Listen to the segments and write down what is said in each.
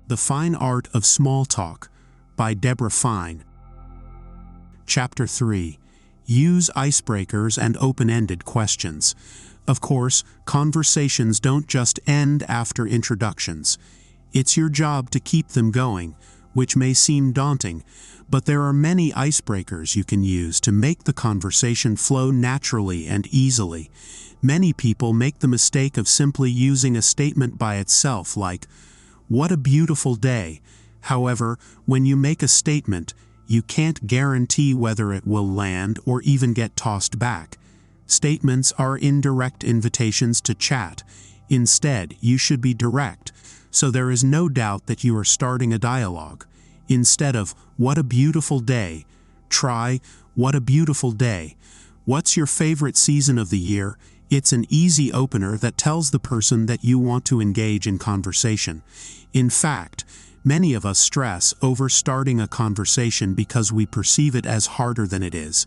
The Fine Art of Small Talk by Debra. Chapter 3. Use icebreakers and open-ended questions. Of course, conversations don't just end after introductions. It's your job to keep them going, which may seem daunting, but there are many icebreakers you can use to make the conversation flow naturally and easily. Many people make the mistake of simply using a statement by itself like, "What a beautiful day." However, when you make a statement, you can't guarantee whether it will land or even get tossed back. Statements are indirect invitations to chat. Instead, you should be direct, so there is no doubt that you are starting a dialogue. Instead of, "What a beautiful day," try, "What a beautiful day. What's your favorite season of the year?" It's an easy opener that tells the person that you want to engage in conversation. In fact, many of us stress over starting a conversation because we perceive it as harder than it is.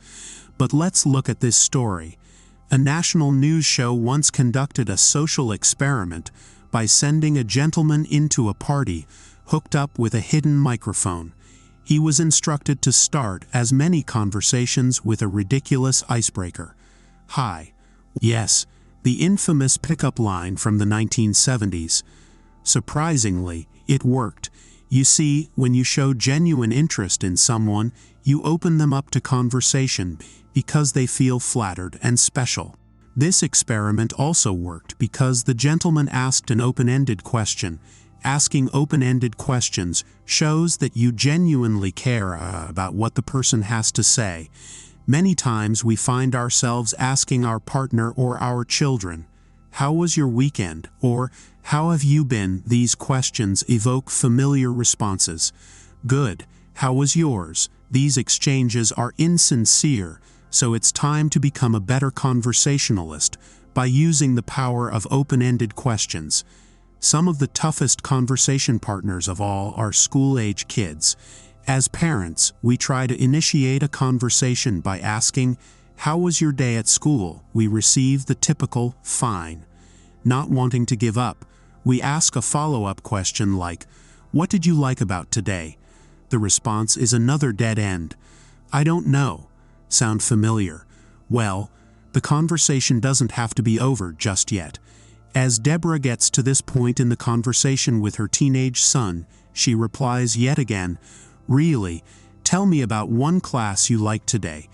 But let's look at this story. A national news show once conducted a social experiment by sending a gentleman into a party hooked up with a hidden microphone. He was instructed to start as many conversations with a ridiculous icebreaker. "Hi." Yes, the infamous pickup line from the 1970s. Surprisingly, it worked. You see, when you show genuine interest in someone, you open them up to conversation because they feel flattered and special. This experiment also worked because the gentleman asked an open-ended question. Asking open-ended questions shows that you genuinely care about what the person has to say. Many times we find ourselves asking our partner or our children, "How was your weekend?" or "How have you been?" These questions evoke familiar responses. "Good. How was yours?" These exchanges are insincere, so it's time to become a better conversationalist by using the power of open-ended questions. Some of the toughest conversation partners of all are school-age kids. As parents, we try to initiate a conversation by asking, "How was your day at school?" We receive the typical, "Fine." Not wanting to give up, we ask a follow-up question like, "What did you like about today?" The response is another dead end. "I don't know." Sound familiar? Well, the conversation doesn't have to be over just yet. As Debra gets to this point in the conversation with her teenage son, she replies yet again, "Really? Tell me about one class you liked today."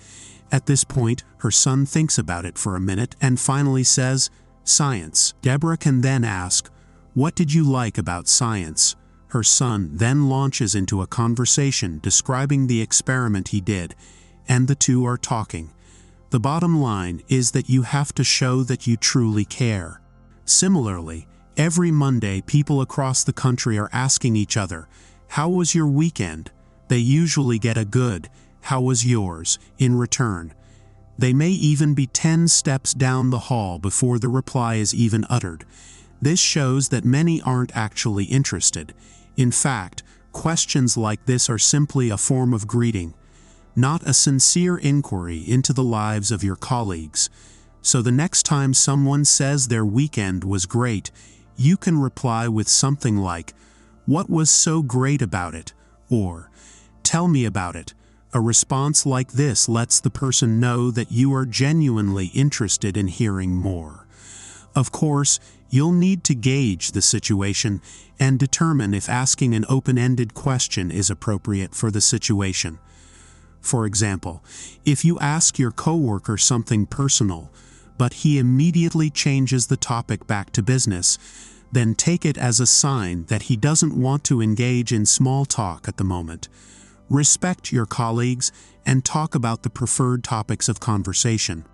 At this point, her son thinks about it for a minute and finally says, "Science." Debra can then ask, "What did you like about science?" Her son then launches into a conversation describing the experiment he did, and the two are talking. The bottom line is that you have to show that you truly care. Similarly, every Monday people across the country are asking each other, "How was your weekend?" They usually get a good, "How was yours?" in return. They may even be 10 steps down the hall before the reply is even uttered. This shows that many aren't actually interested. In fact, questions like this are simply a form of greeting, not a sincere inquiry into the lives of your colleagues. So the next time someone says their weekend was great, you can reply with something like, "What was so great about it?" or "Tell me about it." A response like this lets the person know that you are genuinely interested in hearing more. Of course, you'll need to gauge the situation and determine if asking an open-ended question is appropriate for the situation. For example, if you ask your coworker something personal, but he immediately changes the topic back to business, then take it as a sign that he doesn't want to engage in small talk at the moment. Respect your colleagues and talk about the preferred topics of conversation.